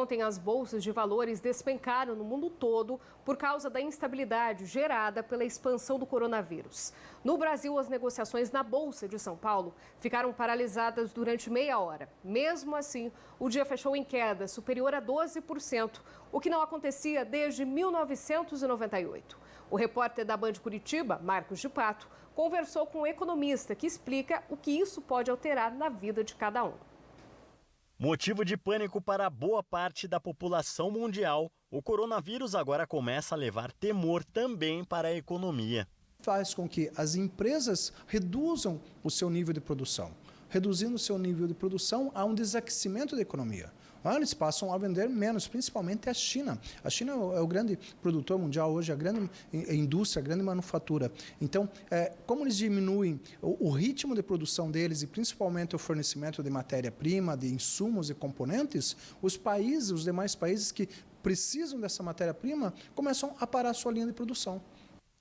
Ontem, as bolsas de valores despencaram no mundo todo por causa da instabilidade gerada pela expansão do coronavírus. No Brasil, as negociações na Bolsa de São Paulo ficaram paralisadas durante meia hora. Mesmo assim, o dia fechou em queda superior a 12%, o que não acontecia desde 1998. O repórter da Band Curitiba, Marcos de Pato, conversou com um economista que explica o que isso pode alterar na vida de cada um. Motivo de pânico para boa parte da população mundial, o coronavírus agora começa a levar temor também para a economia. Faz com que as empresas reduzam o seu nível de produção. Reduzindo o seu nível de produção, há um desaquecimento da economia. Eles passam a vender menos, principalmente a China. A China é o grande produtor mundial hoje, a grande indústria, a grande manufatura. Então, como eles diminuem o ritmo de produção deles e principalmente o fornecimento de matéria-prima, de insumos e componentes, os demais países que precisam dessa matéria-prima, começam a parar a sua linha de produção.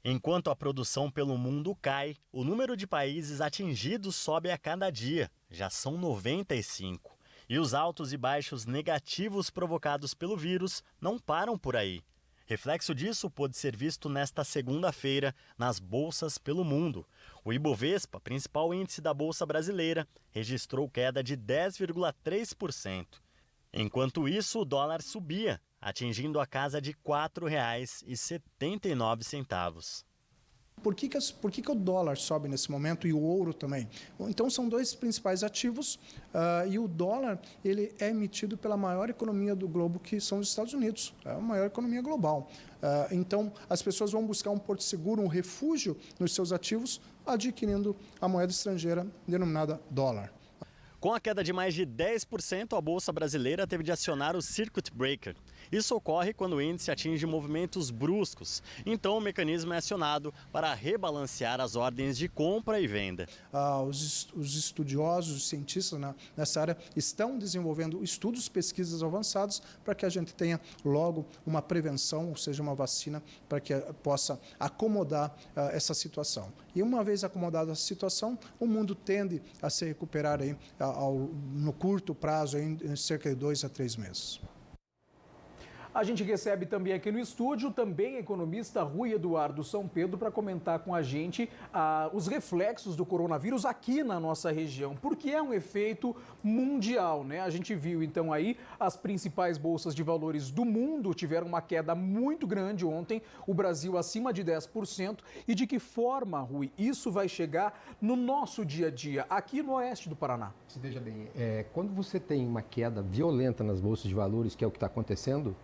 Enquanto a produção pelo mundo cai, o número de países atingidos sobe a cada dia. Já são 95. E os altos e baixos negativos provocados pelo vírus não param por aí. Reflexo disso pôde ser visto nesta segunda-feira nas bolsas pelo mundo. O Ibovespa, principal índice da Bolsa Brasileira, registrou queda de 10,3%. Enquanto isso, o dólar subia, atingindo a casa de R$ 4,79. Por que o dólar sobe nesse momento e o ouro também? Então são dois principais ativos e o dólar ele é emitido pela maior economia do globo, que são os Estados Unidos, é a maior economia global. Então as pessoas vão buscar um porto seguro, um refúgio nos seus ativos, adquirindo a moeda estrangeira denominada dólar. Com a queda de mais de 10%, a Bolsa Brasileira teve de acionar o Circuit Breaker. Isso ocorre quando o índice atinge movimentos bruscos. Então, o mecanismo é acionado para rebalancear as ordens de compra e venda. Os estudiosos, os cientistas nessa área estão desenvolvendo estudos, pesquisas avançadas para que a gente tenha logo uma prevenção, ou seja, uma vacina, para que possa acomodar essa situação. E uma vez acomodada a situação, o mundo tende a se recuperar aí, no curto prazo, em cerca de 2 a 3 meses. A gente recebe também aqui no estúdio também economista Rui Eduardo São Pedro para comentar com a gente os reflexos do coronavírus aqui na nossa região, porque é um efeito mundial, né? A gente viu então aí as principais bolsas de valores do mundo tiveram uma queda muito grande ontem, o Brasil acima de 10%. E de que forma, Rui, isso vai chegar no nosso dia a dia, aqui no oeste do Paraná? Se veja bem, quando você tem uma queda violenta nas bolsas de valores, que é o que está acontecendo,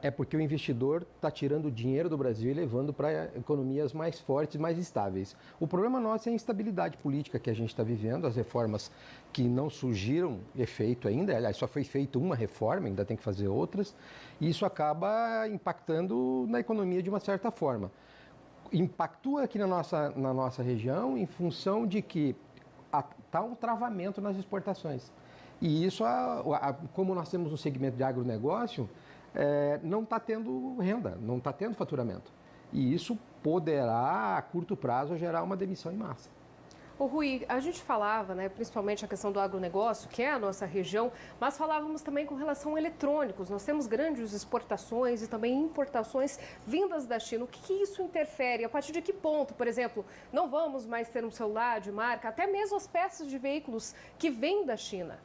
é porque o investidor está tirando o dinheiro do Brasil e levando para economias mais fortes, mais estáveis. O problema nosso é a instabilidade política que a gente está vivendo, as reformas que não surgiram efeito ainda, aliás, só foi feita uma reforma, ainda tem que fazer outras, e isso acaba impactando na economia de uma certa forma. Impactua aqui na nossa região em função de que está um travamento nas exportações. E isso, como nós temos um segmento de agronegócio, não está tendo renda, não está tendo faturamento. E isso poderá, a curto prazo, gerar uma demissão em massa. Ô Rui, a gente falava, né, principalmente a questão do agronegócio, que é a nossa região, mas falávamos também com relação a eletrônicos. Nós temos grandes exportações e também importações vindas da China. O que isso interfere? A partir de que ponto, por exemplo, não vamos mais ter um celular de marca, até mesmo as peças de veículos que vêm da China?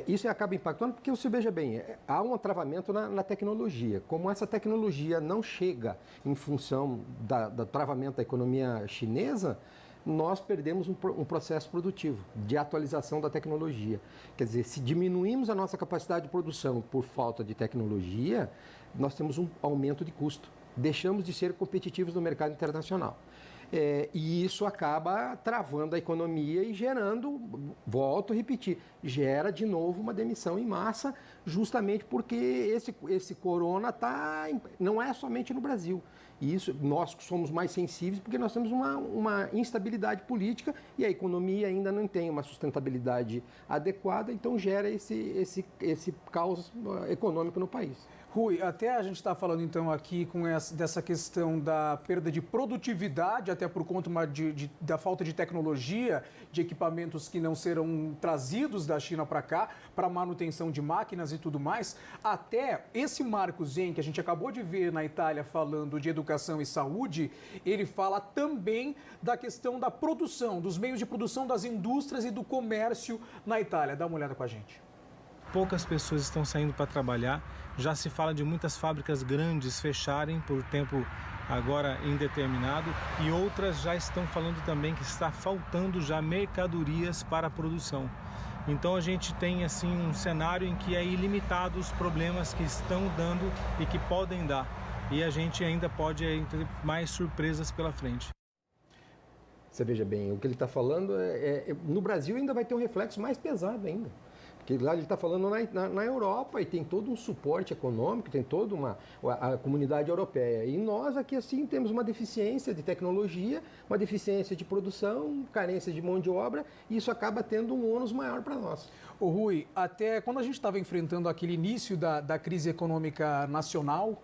Isso acaba impactando porque, você veja bem, há um travamento na tecnologia. Como essa tecnologia não chega em função do travamento da economia chinesa, nós perdemos um processo produtivo de atualização da tecnologia. Quer dizer, se diminuímos a nossa capacidade de produção por falta de tecnologia, nós temos um aumento de custo. Deixamos de ser competitivos no mercado internacional. E isso acaba travando a economia e gerando, volto a repetir, gera de novo uma demissão em massa, justamente porque esse corona não é somente no Brasil. E isso, nós somos mais sensíveis porque nós temos uma instabilidade política e a economia ainda não tem uma sustentabilidade adequada, então gera esse caos econômico no país. Rui, até a gente está falando então aqui dessa questão da perda de produtividade, até por conta da falta de tecnologia, de equipamentos que não serão trazidos da China para cá, para manutenção de máquinas e tudo mais, até esse Marco Zen, que a gente acabou de ver na Itália falando de educação e saúde, ele fala também da questão da produção, dos meios de produção das indústrias e do comércio na Itália. Dá uma olhada com a gente. Poucas pessoas estão saindo para trabalhar, já se fala de muitas fábricas grandes fecharem por tempo agora indeterminado e outras já estão falando também que está faltando já mercadorias para a produção. Então a gente tem assim um cenário em que é ilimitado os problemas que estão dando e que podem dar. E a gente ainda pode ter mais surpresas pela frente. Você veja bem, o que ele está falando no Brasil ainda vai ter um reflexo mais pesado ainda. Porque lá ele está falando na Europa e tem todo um suporte econômico, tem toda a comunidade europeia. E nós aqui assim temos uma deficiência de tecnologia, uma deficiência de produção, carência de mão de obra e isso acaba tendo um ônus maior para nós. Ô Rui, até quando a gente estava enfrentando aquele início da crise econômica nacional,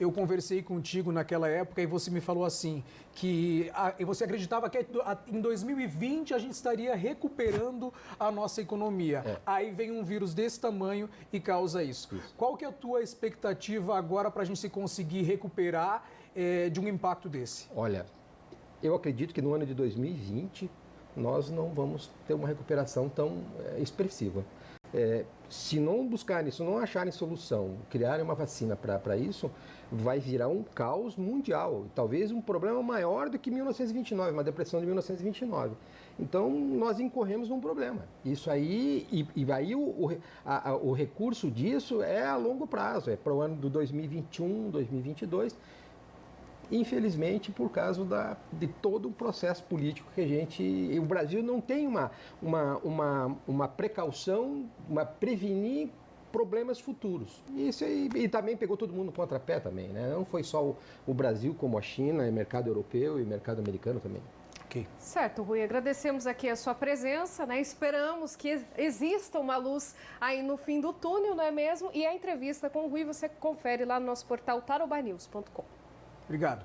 eu conversei contigo naquela época e você me falou assim, que você acreditava que em 2020 a gente estaria recuperando a nossa economia. Aí vem um vírus desse tamanho e causa isso. Qual que é a tua expectativa agora para a gente conseguir recuperar de um impacto desse? Olha, eu acredito que no ano de 2020 nós não vamos ter uma recuperação tão expressiva. Se não buscarem, se não acharem solução, criarem uma vacina para isso, vai virar um caos mundial. Talvez um problema maior do que 1929, uma depressão de 1929. Então, nós incorremos num problema. Isso aí, e aí o recurso disso é a longo prazo, é para o ano de 2021, 2022. Infelizmente, por causa de todo o processo político que o Brasil não tem uma precaução, prevenir problemas futuros. Isso aí, e também pegou todo mundo no contrapé também, né? Não foi só o Brasil, como a China, o mercado europeu e o mercado americano também. Okay. Certo, Rui, agradecemos aqui a sua presença, né? Esperamos que exista uma luz aí no fim do túnel, não é mesmo? E a entrevista com o Rui você confere lá no nosso portal tarobanews.com. Obrigado.